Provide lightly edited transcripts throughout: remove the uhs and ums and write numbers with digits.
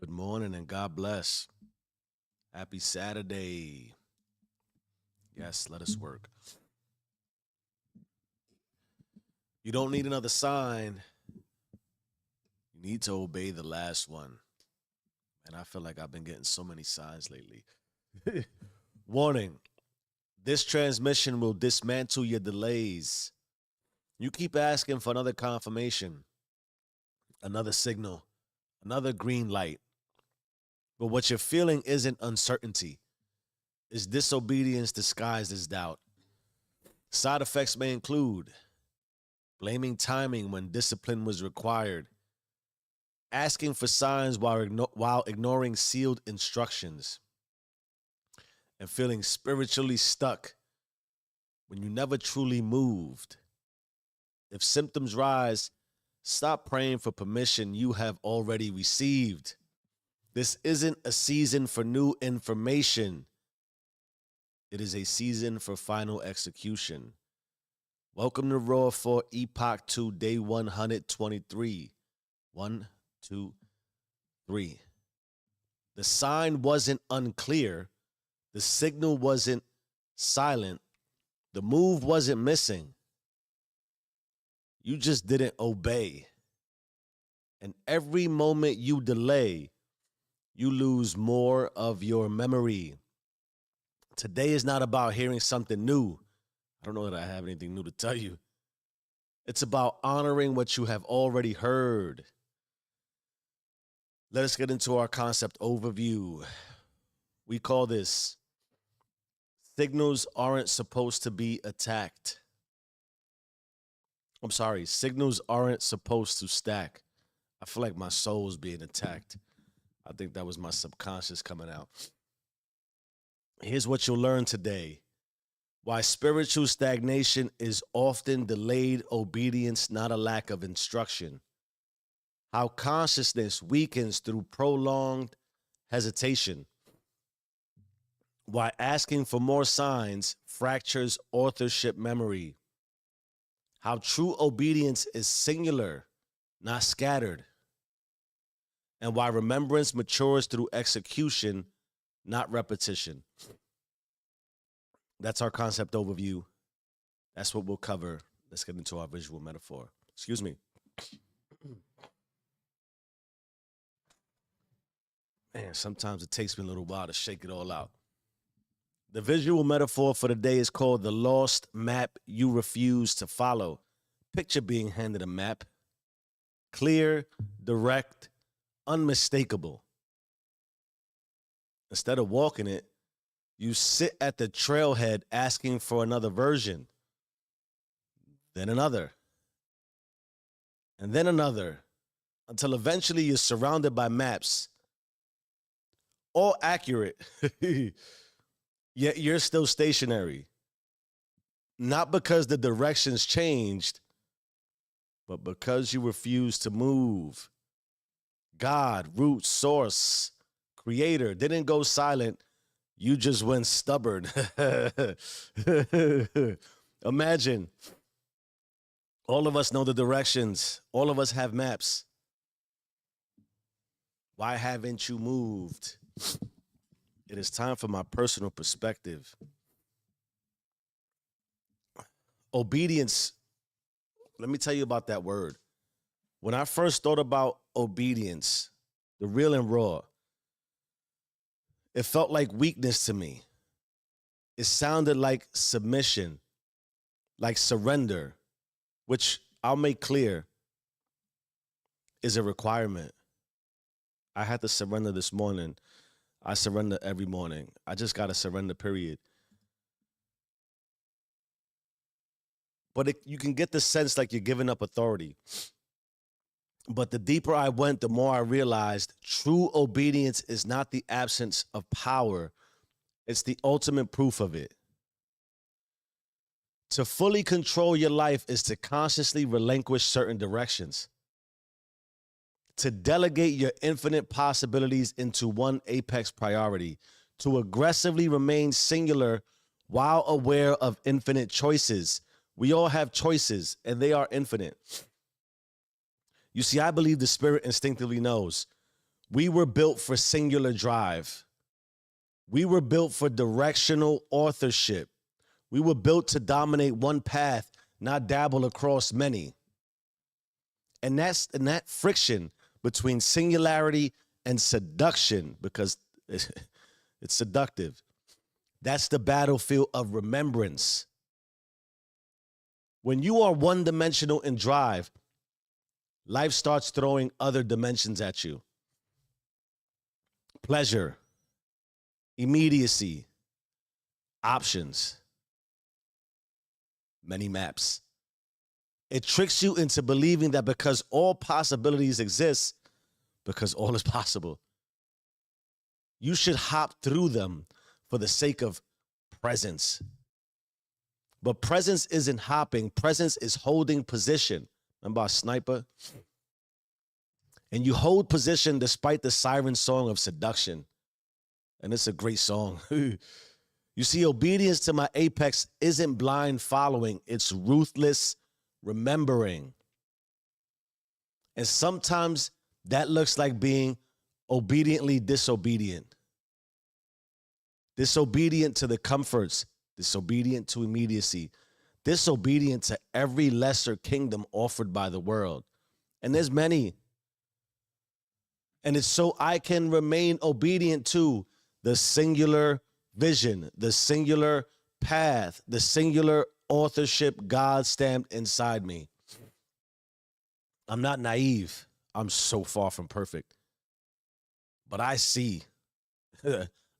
Good morning and God bless. Happy Saturday. Yes, let us work. You don't need another sign. You need to obey the last one. And I feel like I've been getting so many signs lately. Warning, this transmission will dismantle your delays. You keep asking for another confirmation, another signal, another green light. But what you're feeling isn't uncertainty, it's disobedience disguised as doubt. Side effects may include blaming timing when discipline was required, asking for signs while ignoring sealed instructions, and feeling spiritually stuck when you never truly moved. If symptoms rise, stop praying for permission you have already received. This isn't a season for new information. It is a season for final execution. Welcome to Raw for Epoch 2, day 123. 1, 2, 3. The sign wasn't unclear. The signal wasn't silent. The move wasn't missing. You just didn't obey. And every moment you delay, you lose more of your memory. Today is not about hearing something new. I don't know that I have anything new to tell you. It's about honoring what you have already heard. Let us get into our concept overview. We call this signals aren't supposed to be attacked. I'm sorry, signals aren't supposed to stack. I feel like my soul's being attacked. I think that was my subconscious coming out. Here's what you'll learn today. Why spiritual stagnation is often delayed obedience, not a lack of instruction. How consciousness weakens through prolonged hesitation. Why asking for more signs fractures authorship memory. How true obedience is singular, not scattered. And why remembrance matures through execution, not repetition. That's our concept overview. That's what we'll cover. Let's get into our visual metaphor. Excuse me. Man, sometimes it takes me a little while to shake it all out. The visual metaphor for the day is called the lost map you refuse to follow. Picture being handed a map. Clear, direct, unmistakable. Instead of walking it, you sit at the trailhead asking for another version, then another, and then another, until eventually you're surrounded by maps, all accurate, yet you're still stationary. Not because the directions changed, but because you refuse to move. God, root, source, creator didn't go silent. You just went stubborn. Imagine, all of us know the directions. All of us have maps. Why haven't you moved? It is time for my personal perspective. Obedience. Let me tell you about that word. When I first thought about obedience, the real and raw, it felt like weakness to me. It sounded like submission, like surrender, which I'll make clear is a requirement. I had to surrender this morning. I surrender every morning. I just got to surrender, period. But you can get the sense like you're giving up authority. But the deeper I went, the more I realized true obedience is not the absence of power. It's the ultimate proof of it. To fully control your life is to consciously relinquish certain directions. To delegate your infinite possibilities into one apex priority. To aggressively remain singular while aware of infinite choices. We all have choices, and they are infinite. You see, I believe the spirit instinctively knows We were built for singular drive. We were built for directional authorship. We were built to dominate one path, not dabble across many. And that friction between singularity and seduction, because it's seductive. That's the battlefield of remembrance. When you are one-dimensional in drive, life starts throwing other dimensions at you. Pleasure, immediacy, options, many maps. It tricks you into believing that because all possibilities exist, because all is possible, you should hop through them for the sake of presence. But presence isn't hopping. Presence is holding position. Remember our sniper? And you hold position despite the siren song of seduction. And it's a great song. You see, obedience to my apex isn't blind following. It's ruthless remembering. And sometimes that looks like being obediently disobedient. Disobedient to the comforts, disobedient to immediacy, disobedient to every lesser kingdom offered by the world. And there's many. And it's so I can remain obedient to the singular vision, the singular path, the singular authorship God stamped inside me. I'm not naive. I'm so far from perfect. But I see.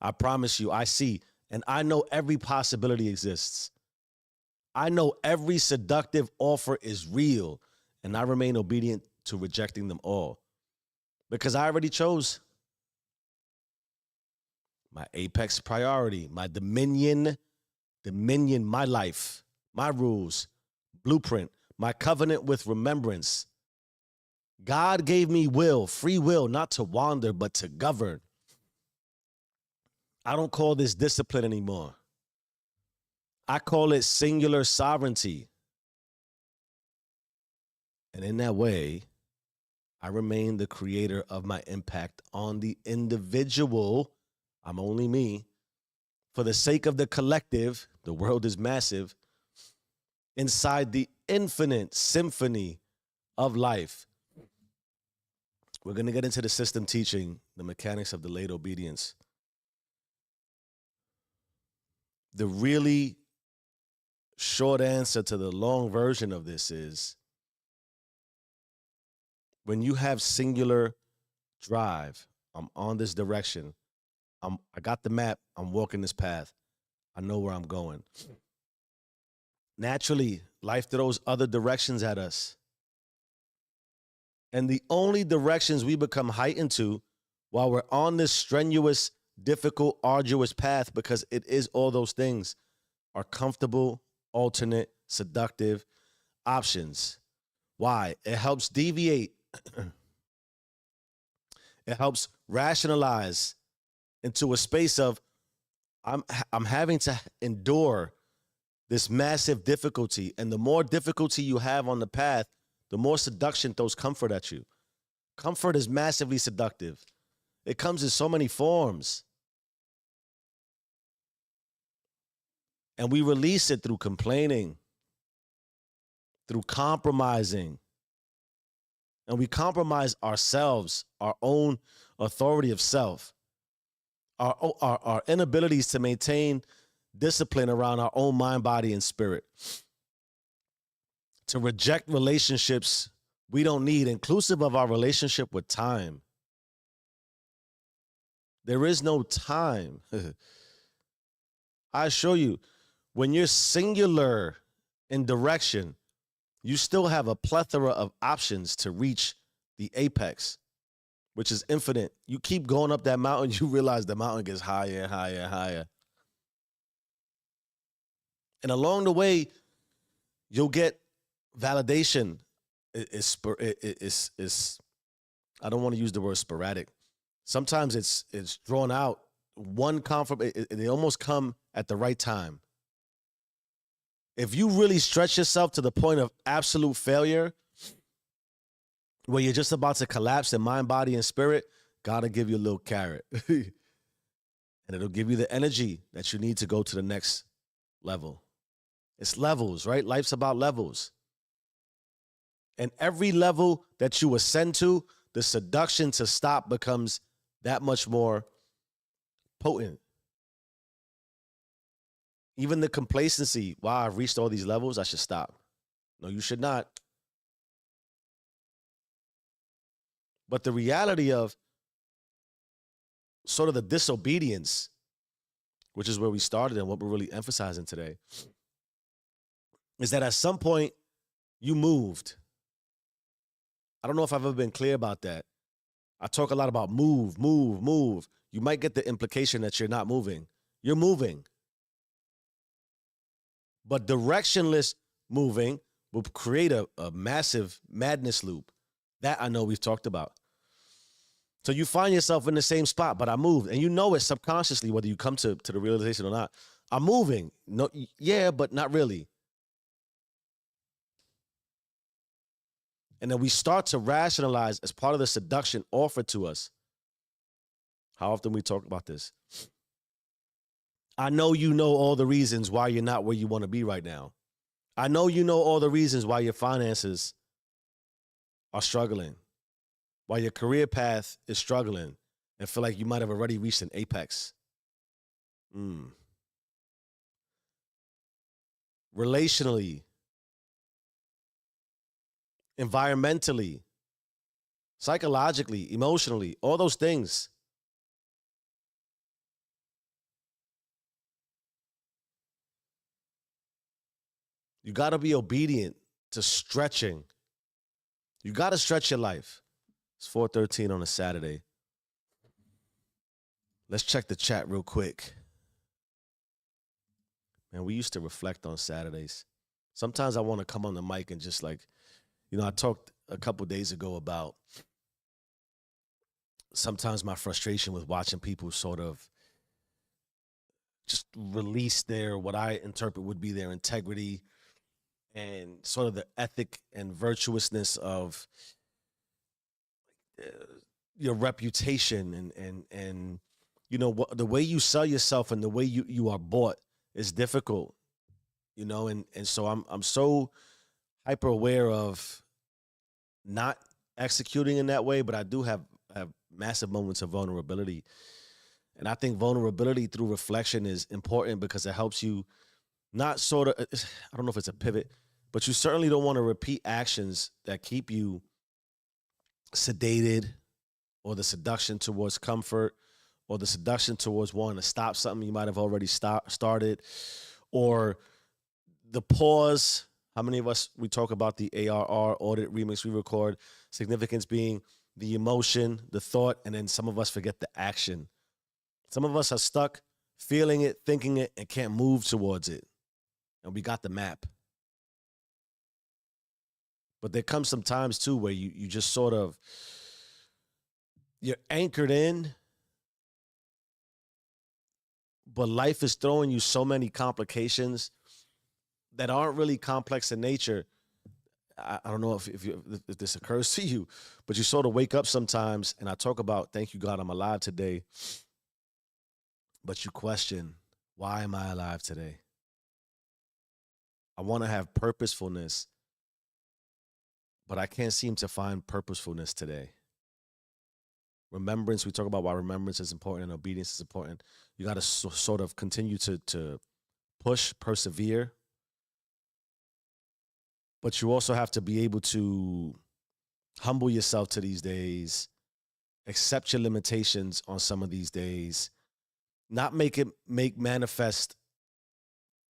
I promise you, I see. And I know every possibility exists. I know every seductive offer is real. And I remain obedient to rejecting them all. Because I already chose my apex priority, my dominion, my life, my rules, blueprint, my covenant with remembrance. God gave me will, free will, not to wander, but to govern. I don't call this discipline anymore. I call it singular sovereignty. And in that way, I remain the creator of my impact on the individual. I'm only me. For the sake of the collective, the world is massive. Inside the infinite symphony of life. We're going to get into the system teaching, the mechanics of delayed obedience. The really short answer to the long version of this is when you have singular drive, I'm on this direction. I got the map. I'm walking this path. I know where I'm going. Naturally, life throws other directions at us. And the only directions we become heightened to while we're on this strenuous, difficult, arduous path, because it is all those things, are comfortable, alternate, seductive options. Why? It helps deviate. It helps rationalize into a space of I'm having to endure this massive difficulty. And the more difficulty you have on the path, the more seduction throws comfort at you. Comfort is massively seductive. It comes in so many forms. And we release it through complaining, through compromising. And we compromise ourselves, our own authority of self, our inabilities to maintain discipline around our own mind, body, and spirit. To reject relationships we don't need, inclusive of our relationship with time. There is no time. I assure you, when you're singular in direction, you still have a plethora of options to reach the apex, which is infinite. You keep going up that mountain, you realize the mountain gets higher and higher and higher. And along the way, you'll get validation. It's I don't want to use the word sporadic. Sometimes it's drawn out. One confirmation, they almost come at the right time. If you really stretch yourself to the point of absolute failure, where you're just about to collapse in mind, body, and spirit, Gotta give you a little carrot. And it'll give you the energy that you need to go to the next level. It's levels, right? Life's about levels. And every level that you ascend to, the seduction to stop becomes that much more potent. Even the complacency, wow, I've reached all these levels, I should stop. No, you should not. But the reality of sort of the disobedience, which is where we started and what we're really emphasizing today, is that at some point you moved. I don't know if I've ever been clear about that. I talk a lot about move, move, move. You might get the implication that you're not moving. You're moving. But directionless moving will create a massive madness loop. That I know we've talked about. So you find yourself in the same spot, but I moved. And you know it subconsciously, whether you come to the realization or not. I'm moving. No, yeah, but not really. And then we start to rationalize as part of the seduction offered to us. How often we talk about this? I know you know all the reasons why you're not where you want to be right now. I know you know all the reasons why your finances are struggling, why your career path is struggling, and feel like you might have already reached an apex. Relationally, environmentally, psychologically, emotionally, all those things. You got to be obedient to stretching. You got to stretch your life. It's 4:13 on a Saturday. Let's check the chat real quick. Man, we used to reflect on Saturdays. Sometimes I want to come on the mic and just like, I talked a couple days ago about sometimes my frustration with watching people sort of just release their, what I interpret would be their integrity and sort of the ethic and virtuousness of uh, your reputation and the way you sell yourself and the way you are bought is difficult, and so I'm so hyper aware of not executing in that way, but I do have massive moments of vulnerability. And I think vulnerability through reflection is important because it helps you not sort of, I don't know if it's a pivot, but you certainly don't want to repeat actions that keep you sedated, or the seduction towards comfort, or the seduction towards wanting to stop something you might have already started, or the pause. How many of us, we talk about the ARR, audit, remix, re-record, significance being the emotion, the thought, and then some of us forget the action. Some of us are stuck feeling it, thinking it, and can't move towards it. And we got the map. But there comes some times too where you just sort of, you're anchored in, but life is throwing you so many complications that aren't really complex in nature. I don't know if this occurs to you, but you sort of wake up sometimes, and I talk about, thank you, God, I'm alive today. But you question, why am I alive today? I want to have purposefulness, but I can't seem to find purposefulness today. Remembrance, we talk about why remembrance is important and obedience is important. You got to sort of continue to push, persevere, but you also have to be able to humble yourself to these days, accept your limitations on some of these days, not make manifest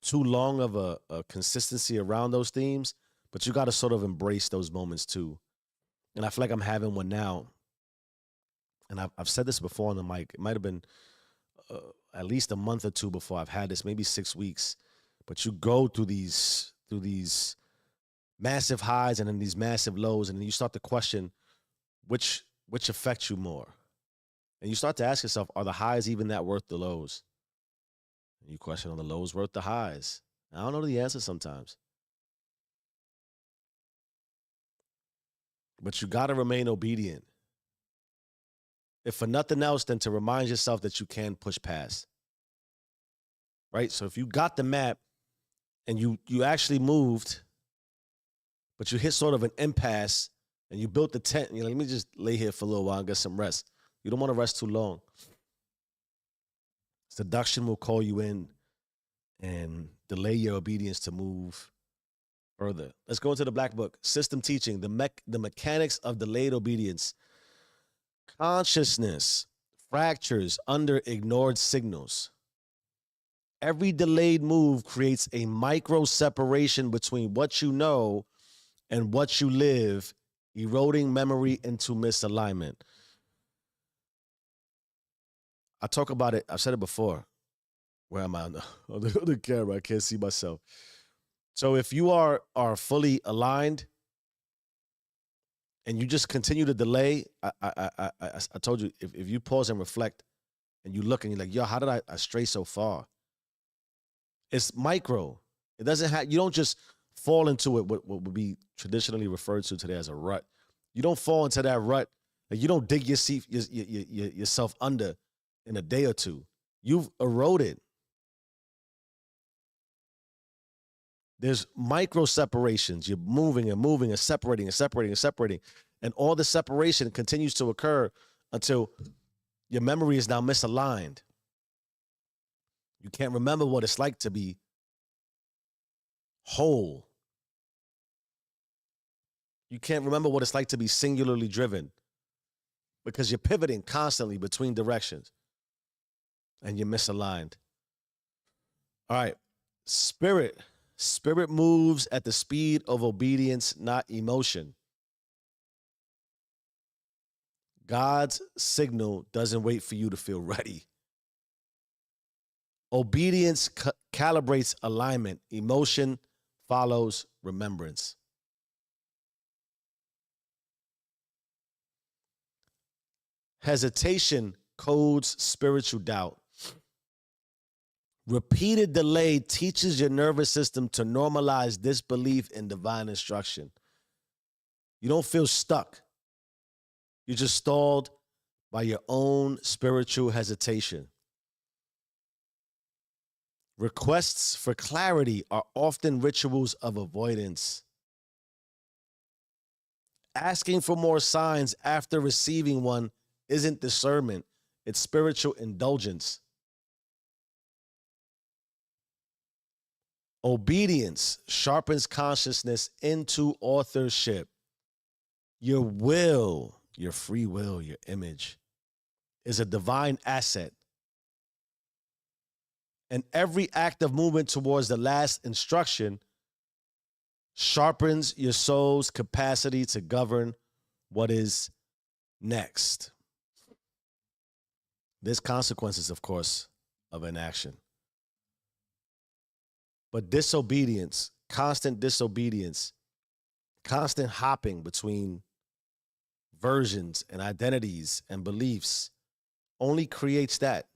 too long of a consistency around those themes, but you got to sort of embrace those moments too. And I feel like I'm having one now. And I've said this before on the mic. It might have been at least a month or two before I've had this, maybe 6 weeks. But you go through these massive highs and then these massive lows, and then you start to question which affects you more. And you start to ask yourself, are the highs even that worth the lows? And you question, are the lows worth the highs? I don't know the answer sometimes. But you got to remain obedient. if for nothing else than to remind yourself that you can push past. Right? So if you got the map and you actually moved, but you hit sort of an impasse and you built the tent and you're like, let me just lay here for a little while and get some rest. You don't want to rest too long. Seduction will call you in and delay your obedience to move further. Let's go into the Black Book. System teaching, the mechanics of delayed obedience. Consciousness fractures under ignored signals. Every delayed move creates a micro separation between what you know and what you live, eroding memory into misalignment. I talk about it. I've said it before. Where am I on the camera? I can't see myself. So if you are fully aligned and you just continue to delay, I told you, if you pause and reflect and you look and you're like, yo, how did I stray so far? It's micro. It doesn't have, you don't just fall into it, what would be traditionally referred to today as a rut. You don't fall into that rut, and you don't dig yourself under in a day or two. You've eroded. There's micro separations. You're moving and moving and separating and separating and separating. And all the separation continues to occur until your memory is now misaligned. You can't remember what it's like to be whole. You can't remember what it's like to be singularly driven because you're pivoting constantly between directions and you're misaligned. All right. Spirit moves at the speed of obedience, not emotion. God's signal doesn't wait for you to feel ready. Obedience calibrates alignment. Emotion follows remembrance. Hesitation codes spiritual doubt. Repeated delay teaches your nervous system to normalize disbelief in divine instruction. You don't feel stuck. You're just stalled by your own spiritual hesitation. Requests for clarity are often rituals of avoidance. Asking for more signs after receiving one isn't discernment, it's spiritual indulgence. Obedience sharpens consciousness into authorship. Your will, your free will, your image is a divine asset. And every act of movement towards the last instruction sharpens your soul's capacity to govern what is next. There's consequences, of course, of inaction. But disobedience, constant hopping between versions and identities and beliefs only creates that.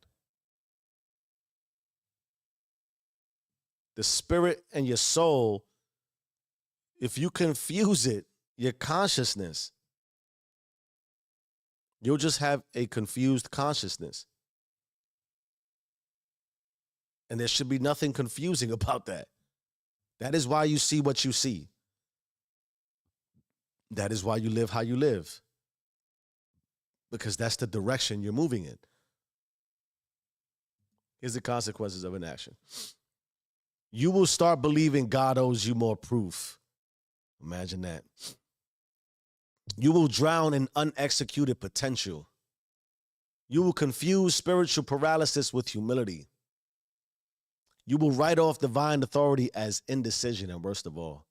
The spirit and your soul, if you confuse it, your consciousness, you'll just have a confused consciousness. And there should be nothing confusing about that. That is why you see what you see. That is why you live how you live. Because that's the direction you're moving in. Here's the consequences of inaction. You will start believing God owes you more proof. Imagine that. You will drown in unexecuted potential. You will confuse spiritual paralysis with humility. You will write off divine authority as indecision, and worst of all,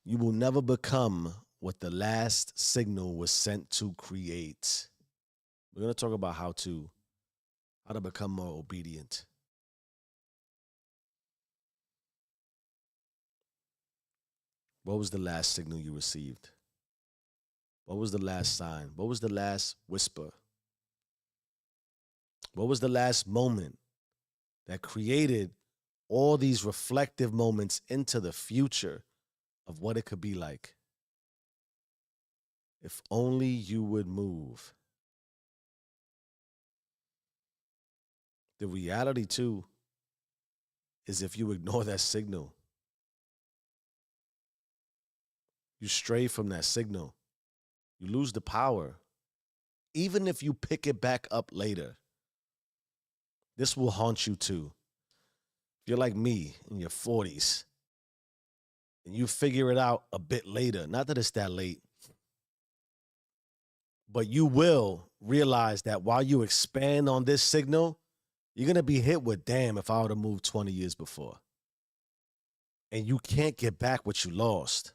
you will never become what the last signal was sent to create. We're going to talk about how to become more obedient. What was the last signal you received? What was the last sign? What was the last whisper? What was the last moment that created all these reflective moments into the future of what it could be like? If only you would move. The reality, too, is if you ignore that signal, you stray from that signal, you lose the power. Even if you pick it back up later, this will haunt you too. If you're like me in your 40s and you figure it out a bit later, not that it's that late, but you will realize that while you expand on this signal, you're going to be hit with, damn, if I would have moved 20 years before. And you can't get back what you lost.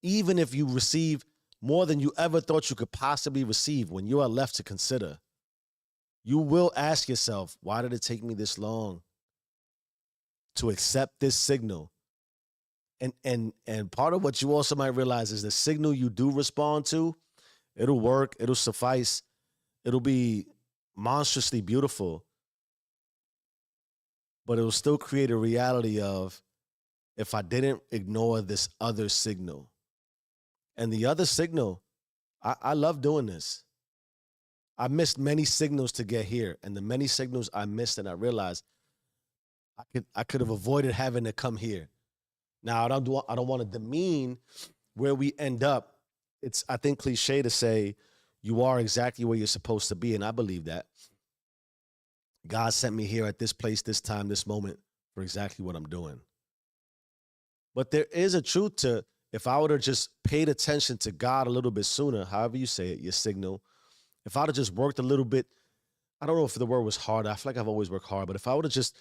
Even if you receive more than you ever thought you could possibly receive, when you are left to consider, you will ask yourself, why did it take me this long to accept this signal? And part of what you also might realize is the signal you do respond to, it'll work, it'll suffice, it'll be monstrously beautiful, but it'll still create a reality of, if I didn't ignore this other signal. And the other signal, I love doing this. I missed many signals to get here, and the many signals I missed, and I realized I could have avoided having to come here. Now, I don't want to demean where we end up. It's, I think, cliche to say you are exactly where you're supposed to be, and I believe that. God sent me here at this place, this time, this moment for exactly what I'm doing. But there is a truth to, if I would have just paid attention to God a little bit sooner, however you say it, your signal, if I'd have just worked a little bit, I don't know if the word was hard. I feel like I've always worked hard, but if I would have just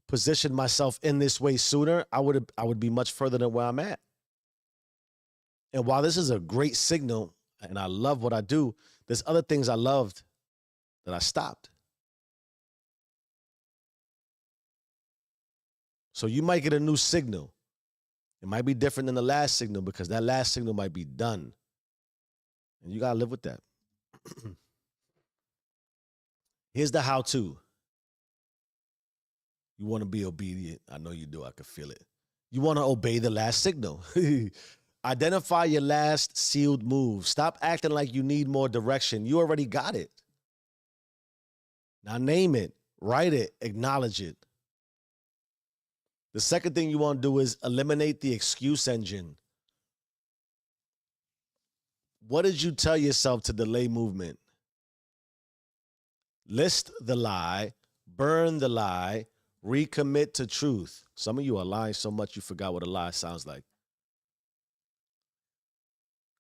positioned myself in this way sooner, I would be much further than where I'm at. And while this is a great signal and I love what I do, there's other things I loved that I stopped. So you might get a new signal. It might be different than the last signal because that last signal might be done. And you got to live with that. Here's the how-to. You want to be obedient. I know you do. I can feel it. You want to obey the last signal. Identify your last sealed move. Stop acting like you need more direction. You already got it. Now name it, write it, acknowledge it. The second thing you want to do is eliminate the excuse engine. What did you tell yourself to delay movement? List the lie, burn the lie, recommit to truth. Some of you are lying so much you forgot what a lie sounds like.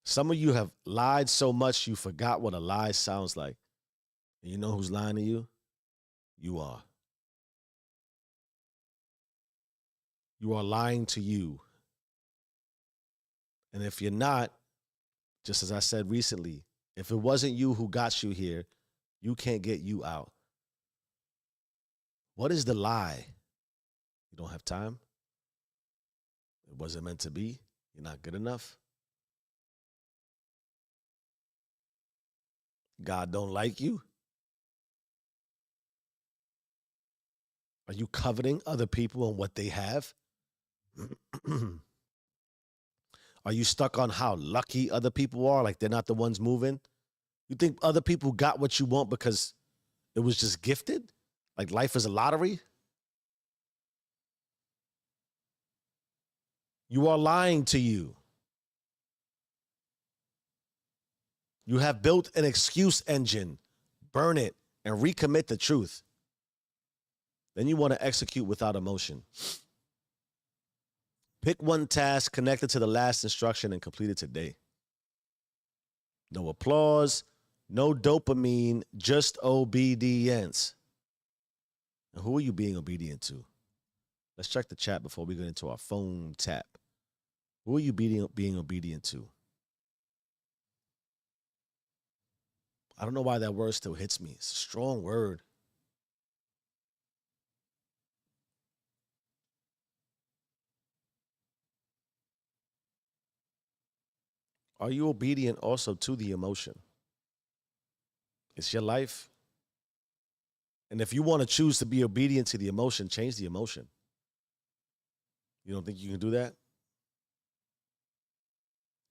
Some of you have lied so much you forgot what a lie sounds like. And you know who's lying to you? You are. You are lying to you. And if you're not, just as I said recently, if it wasn't you who got you here, you can't get you out. What is the lie? You don't have time? It wasn't meant to be? You're not good enough? God don't like you? Are you coveting other people and what they have? Are you stuck on how lucky other people are, like they're not the ones moving? You think other people got what you want because it was just gifted? Like life is a lottery? You are lying to you. You have built an excuse engine. Burn it and recommit the truth. Then you want to execute without emotion. Pick one task connected to the last instruction and complete it today. No applause, no dopamine, just obedience. And who are you being obedient to? Let's check the chat before we get into our phone tap. Who are you being obedient to? I don't know why that word still hits me. It's a strong word. Are you obedient also to the emotion? It's your life. And if you want to choose to be obedient to the emotion, change the emotion. You don't think you can do that?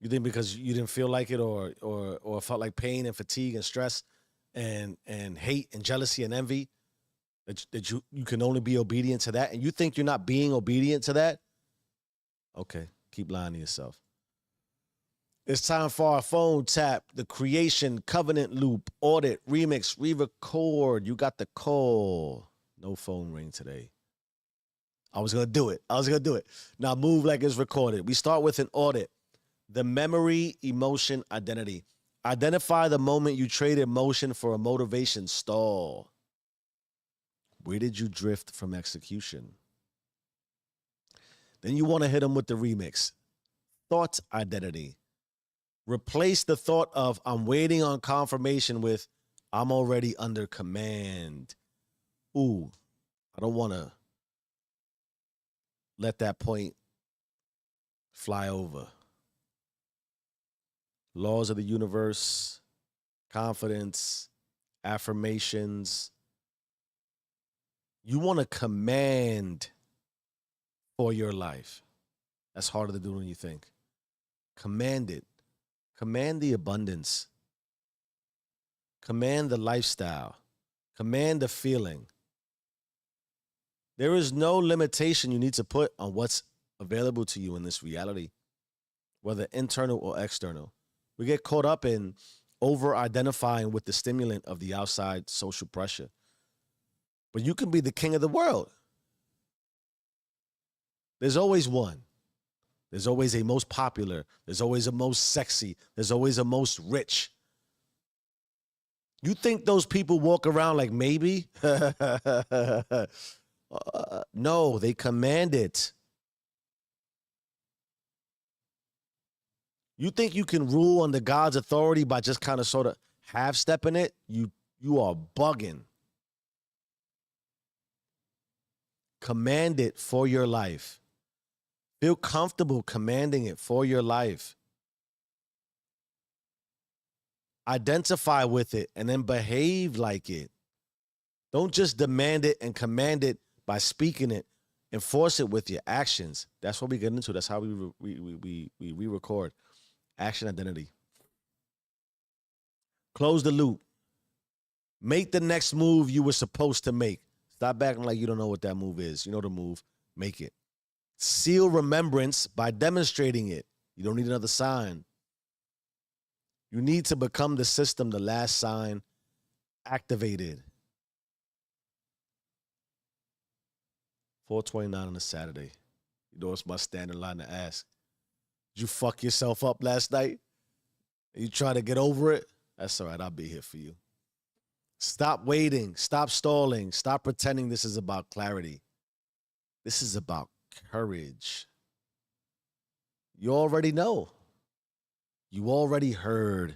You think because you didn't feel like it, or felt like pain and fatigue and stress and hate and jealousy and envy, that you can only be obedient to that, and you think you're not being obedient to that? Okay, keep lying to yourself. It's time for our phone tap, the creation, covenant loop, audit, remix, re-record. You got the call. No phone ring today. I was gonna do it. Now move like it's recorded. We start with an audit. The memory, emotion, identity. Identify the moment you traded emotion for a motivation stall. Where did you drift from execution? Then you want to hit them with the remix. Thought identity. Replace the thought of I'm waiting on confirmation with I'm already under command. Ooh, I don't want to let that point fly over. Laws of the universe, confidence, affirmations. You want to command for your life. That's harder to do than you think. Command it. Command the abundance. Command the lifestyle. Command the feeling. There is no limitation you need to put on what's available to you in this reality, whether internal or external. We get caught up in over-identifying with the stimulant of the outside social pressure. But you can be the king of the world. There's always one. There's always a most popular. There's always a most sexy. There's always a most rich. You think those people walk around like maybe? No, they command it. You think you can rule under God's authority by just kind of sort of half-stepping it? You are bugging. Command it for your life. Feel comfortable commanding it for your life. Identify with it and then behave like it. Don't just demand it and command it by speaking it. Enforce it with your actions. That's what we get into. That's how we re-record. Action identity. Close the loop. Make the next move you were supposed to make. Stop acting like you don't know what that move is. You know the move. Make it. Seal remembrance by demonstrating it. You don't need another sign. You need to become the system, the last sign activated. 4:29 on a Saturday. You know it's my standard line to ask. Did you fuck yourself up last night? Are you trying to get over it? That's all right. I'll be here for you. Stop waiting. Stop stalling. Stop pretending this is about clarity. This is about courage. You already know. You already heard.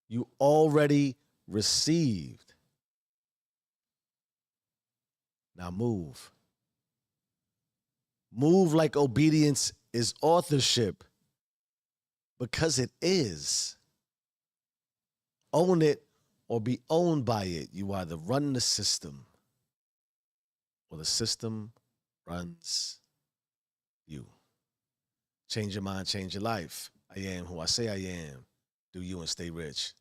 You already received. Now move. Move like obedience is authorship, because it is. Own it or be owned by it. You either run the system or the system runs you. Change your mind, change your life. I am who I say I am. Do you and stay rich.